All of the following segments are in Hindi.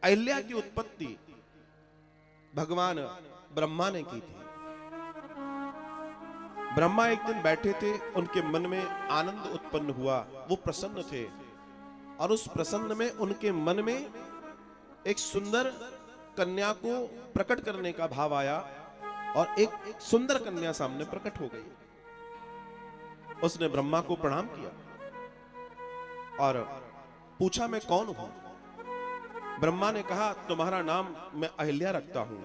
अहिल्या की उत्पत्ति भगवान ब्रह्मा ने की थी। ब्रह्मा एक दिन बैठे थे, उनके मन में आनंद उत्पन्न हुआ, वो प्रसन्न थे और उस प्रसन्न में उनके मन में एक सुंदर कन्या को प्रकट करने का भाव आया और एक सुंदर कन्या सामने प्रकट हो गई। उसने ब्रह्मा को प्रणाम किया और पूछा, मैं कौन हूं? ब्रह्मा ने कहा, तुम्हारा नाम मैं अहिल्या रखता हूं,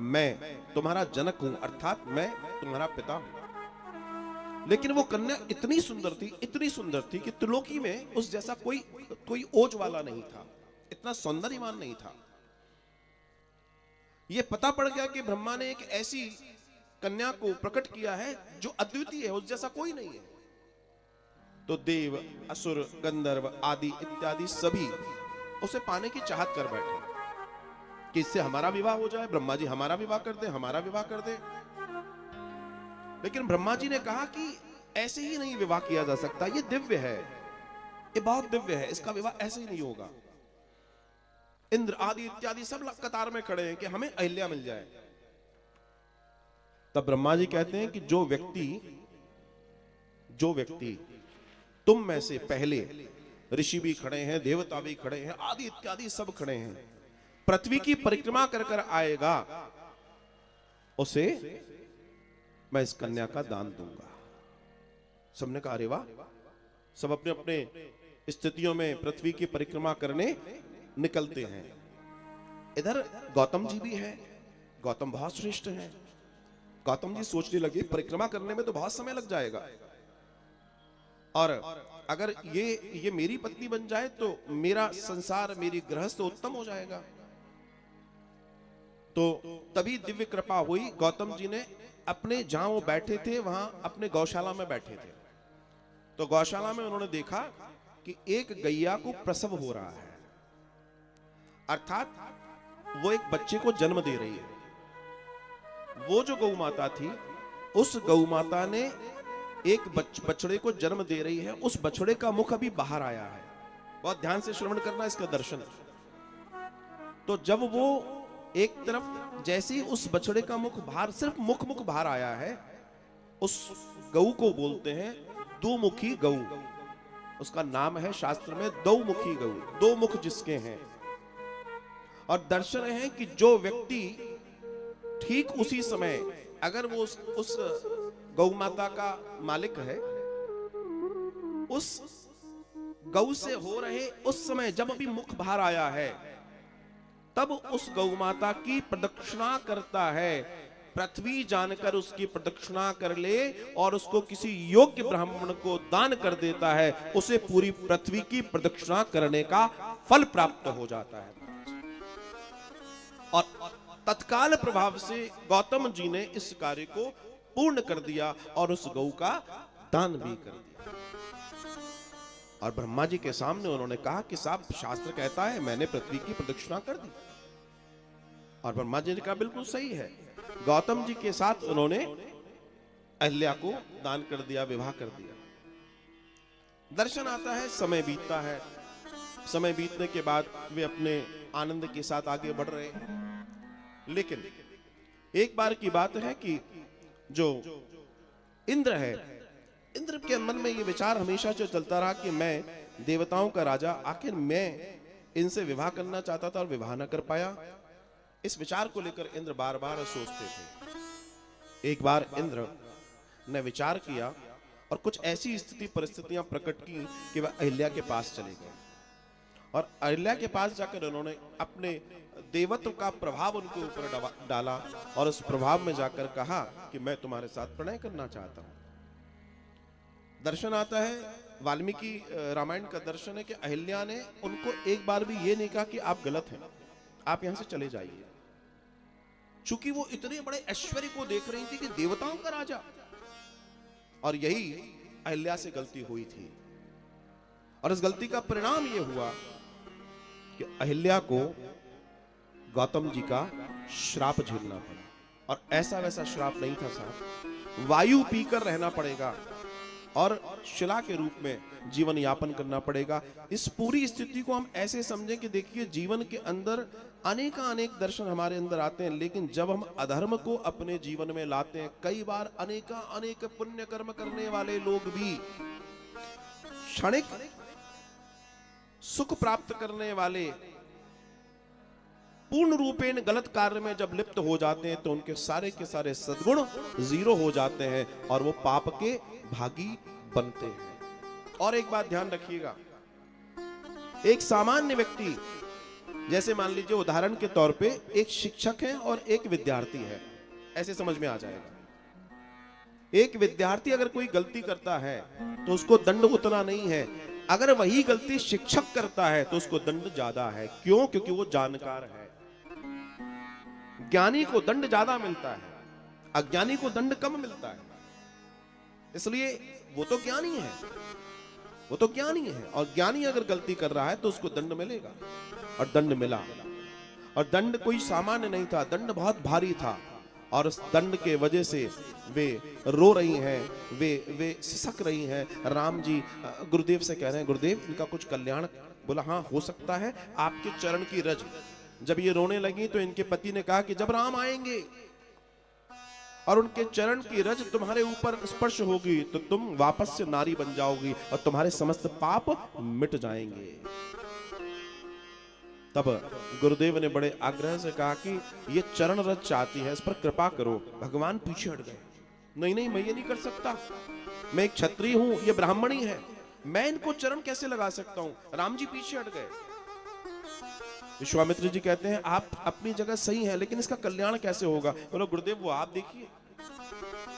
मैं तुम्हारा जनक हूं, अर्थात मैं तुम्हारा पिता हूं। लेकिन वो कन्या इतनी सुंदर थी कि त्रिलोकी में उस जैसा कोई ओज वाला नहीं था, इतना सौंदर्यवान नहीं था। ये पता पड़ गया कि ब्रह्मा ने एक ऐसी कन्या को प्रकट किया है जो अद्वितीय है, उस जैसा कोई नहीं है। तो देव, असुर, गंधर्व आदि इत्यादि सभी उसे पाने की चाहत कर बैठे कि इससे हमारा विवाह हो जाए, ब्रह्मा जी हमारा विवाह कर दे, हमारा विवाह कर दे। लेकिन ब्रह्मा जी ने कहा कि ऐसे ही नहीं विवाह किया जा सकता, ये दिव्य है, ये बहुत दिव्य है, इसका विवाह ऐसे ही नहीं होगा। इंद्र आदि इत्यादि सब कतार में खड़े हैं कि हमें अहिल्या मिल जाए। तब ब्रह्मा जी कहते हैं कि जो व्यक्ति तुम में से पहले, ऋषि भी खड़े हैं, देवता भी खड़े हैं, आदि इत्यादि सब खड़े हैं, पृथ्वी की परिक्रमा कर कर आएगा, उसे मैं इस कन्या का दान दूंगा। सबने कहा, अरे वाह। सब अपने अपने स्थितियों में पृथ्वी की परिक्रमा करने निकलते हैं। इधर गौतम जी भी हैं, गौतम बहुत श्रेष्ठ हैं। गौतम जी सोचने लगे, परिक्रमा करने में तो बहुत समय लग जाएगा, और अगर ये मेरी पत्नी बन जाए तो मेरा संसार, मेरी गृहस्थ उत्तम हो जाएगा। तो तभी दिव्य कृपा हुई। गौतम जी ने अपने, जहां वो बैठे थे वहां अपने गौशाला में बैठे थे, तो गौशाला में उन्होंने देखा कि एक गैया को प्रसव हो रहा है, अर्थात वो एक बच्चे को जन्म दे रही है। वो जो गौ माता थी, उस गौ माता ने एक बछड़े को जन्म दे रही है, उस बछड़े का मुख अभी बाहर आया है। बहुत ध्यान से श्रवण करना, इसका दर्शन। तो जब वो एक तरफ, जैसे ही उस बछड़े का मुख बाहर, सिर्फ मुख बाहर आया है, उस गऊ को बोलते हैं दोमुखी गऊ। उसका नाम है शास्त्र में दोमुखी गऊ, दो मुख जिसके हैं। और दर्शन है कि जो व्यक्ति ठीक उसी समय, अगर वो उस गौ माता का मालिक है, उस गौ से हो रहे उस समय जब अभी मुख बाहर आया है, तब उस गौ माता की प्रदक्षिणा करता है। पृथ्वी जानकर उसकी प्रदक्षिणा कर ले और उसको किसी योग्य ब्राह्मण को दान कर देता है, उसे पूरी पृथ्वी की प्रदक्षिणा करने का फल प्राप्त हो जाता है। और तत्काल प्रभाव से गौतम जी ने इस कार्य को पूर्ण कर दिया और उस गौ का दान भी कर दिया। और ब्रह्मा जी के सामने उन्होंने कहा कि साहब, शास्त्र कहता है मैंने पृथ्वी की प्रदक्षिणा कर दी। और ब्रह्मा जी ने कहा बिल्कुल सही है। गौतम जी के साथ उन्होंने अहिल्या को दान कर दिया, विवाह कर दिया। दर्शन आता है, समय बीतता है। समय बीतने के बाद वे अपने आनंद के साथ आगे बढ़ रहे हैं। लेकिन एक बार की बात है कि जो इंद्र है, इंद्र के मन में ये विचार हमेशा से चलता रहा कि मैं देवताओं का राजा, आखिर मैं इनसे विवाह करना चाहता था और विवाह न कर पाया। इस विचार को लेकर इंद्र बार बार सोचते थे। एक बार इंद्र ने विचार किया और कुछ ऐसी स्थिति परिस्थितियां प्रकट की कि वह अहिल्या के पास चले गए। और अहिल्या के पास जाकर उन्होंने अपने देवत्व का प्रभाव उनके ऊपर डाला और उस प्रभाव में जाकर कहा कि मैं तुम्हारे साथ प्रणय करना चाहता हूं। दर्शन आता है, वाल्मीकि रामायण का दर्शन है कि अहिल्या ने उनको एक बार भी ये नहीं कहा कि आप गलत हैं, आप यहां से चले जाइए। चूंकि वो इतने बड़े ऐश्वर्य को देख रही थी कि देवताओं का राजा, और यही अहिल्या से गलती हुई थी। और इस गलती का परिणाम यह हुआ कि अहिल्या को गौतम जी का श्राप झेलना पड़ा। और ऐसा वैसा श्राप नहीं था साहब, वायु पीकर रहना पड़ेगा। और शिला के रूप में जीवन यापन करना पड़ेगा। इस पूरी स्थिति को हम ऐसे समझें कि देखिए जीवन के अंदर अनेक दर्शन हमारे अंदर आते हैं, लेकिन जब हम अधर्म को अपने जीवन में लाते हैं, कई बार अनेक पुण्य कर्म करने वाले लोग भी क्षणिक सुख प्राप्त करने वाले पूर्ण रूपेण गलत कार्य में जब लिप्त हो जाते हैं तो उनके सारे के सारे सद्गुण जीरो हो जाते हैं और वो पाप के भागी बनते हैं। और एक बात ध्यान रखिएगा, एक सामान्य व्यक्ति, जैसे मान लीजिए उदाहरण के तौर पे एक शिक्षक है और एक विद्यार्थी है, ऐसे समझ में आ जाएगा। एक विद्यार्थी अगर कोई गलती करता है तो उसको दंड उतना नहीं है, अगर वही गलती शिक्षक करता है तो उसको दंड ज्यादा है। क्यों? क्योंकि वो जानकार है। ज्ञानी को दंड ज्यादा मिलता है, अज्ञानी को दंड कम मिलता है। इसलिए वो तो ज्ञानी है, वो तो ज्ञानी है, और ज्ञानी अगर गलती कर रहा है तो उसको दंड मिलेगा। और दंड मिला, और दंड कोई सामान्य नहीं था, दंड बहुत भारी था। और उस दंड के वजह से वे रो रही हैं, वे सिसक रही हैं। राम जी गुरुदेव से कह रहे हैं, गुरुदेव इनका कुछ कल्याण। बोला हाँ हो सकता है, आपके चरण की रज। जब ये रोने लगी तो इनके पति ने कहा कि जब राम आएंगे और उनके चरण की रज तुम्हारे ऊपर स्पर्श होगी तो तुम वापस से नारी बन जाओगी और तुम्हारे समस्त पाप मिट जाएंगे। तब गुरुदेव ने बड़े आग्रह से कहा कि ये चरण रज चाहती है, इस पर कृपा करो। भगवान पीछे हट गए। नहीं मैं ये नहीं कर सकता, मैं एक क्षत्रिय हूं, ये ब्राह्मणी है, मैं इनको चरण कैसे लगा सकता हूं। राम जी पीछे हट गए। विश्वामित्र जी कहते हैं आप अपनी जगह सही हैं, लेकिन इसका कल्याण कैसे होगा। बोलो गुरुदेव वो आप देखिए।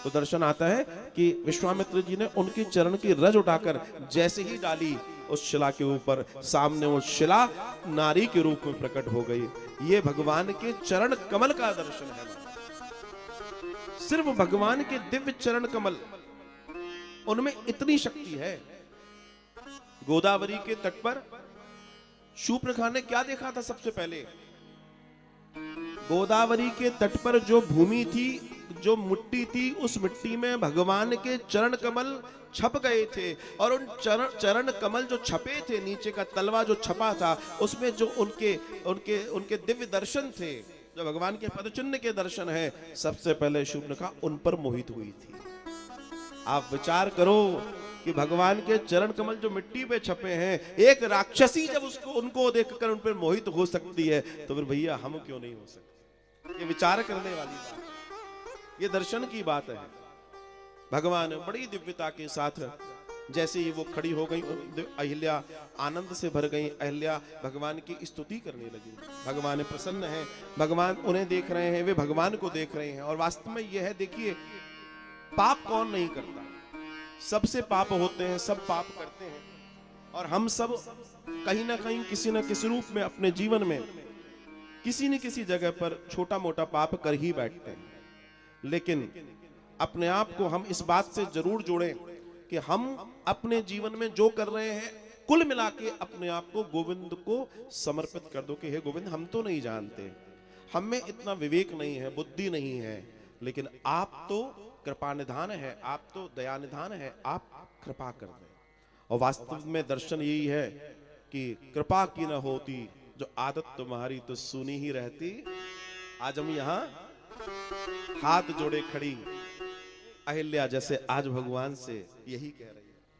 तो दर्शन आता है कि विश्वामित्र जी ने उनकी चरण की रज उठाकर जैसे ही डाली उस शिला के ऊपर, सामने वो शिला नारी के रूप में प्रकट हो गई। ये भगवान के चरण कमल का दर्शन है। सिर्फ भगवान के दिव्य चरण कमल, उनमें इतनी शक्ति है। गोदावरी के तट पर शूर्पणखा ने क्या देखा था सबसे पहले? गोदावरी के तट पर जो भूमि थी, जो मिट्टी थी, उस मिट्टी में भगवान के चरण कमल छप गए थे। और उन चरण कमल जो छपे थे, नीचे का तलवा जो छपा था, उसमें जो उनके दिव्य दर्शन थे, जो भगवान के पदचिन्ह के दर्शन है, सबसे पहले शूर्पणखा उन पर मोहित हुई थी। आप विचार करो कि भगवान के चरण कमल जो मिट्टी पे छपे हैं, एक राक्षसी जब उनको देखकर उन पर मोहित हो सकती है, तो फिर भैया हम क्यों नहीं हो सकते। ये विचार करने वाली बात, ये दर्शन की बात है। भगवान बड़ी दिव्यता के साथ जैसे ही वो खड़ी हो गई, अहिल्या आनंद से भर गई। अहिल्या भगवान की स्तुति करने लगी। भगवान प्रसन्न है, भगवान उन्हें देख रहे हैं, वे भगवान को देख रहे हैं। और वास्तव में यह है, देखिए पाप कौन नहीं करता, सबसे पाप होते हैं, सब पाप करते हैं। और हम सब कहीं ना कहीं किसी न किसी रूप में अपने जीवन में किसी न किसी जगह पर छोटा मोटा पाप कर ही बैठते हैं। लेकिन अपने आप को हम इस बात से जरूर जोड़ें कि हम अपने जीवन में जो कर रहे हैं, कुल मिला के अपने आप को गोविंद को समर्पित कर दो कि हे गोविंद, हम तो नहीं जानते, हम में इतना विवेक नहीं है, बुद्धि नहीं है, लेकिन आप तो कृपा निधान है, आप तो दया निधान है, आप कृपा कर दें। और वास्तव में दर्शन यही है कि कृपा की न होती जो आदत तुम्हारी तो सुनी ही रहती। आज हम यहाँ हाथ जोड़े खड़ी अहिल्या जैसे आज भगवान से यही कह रहे हैं।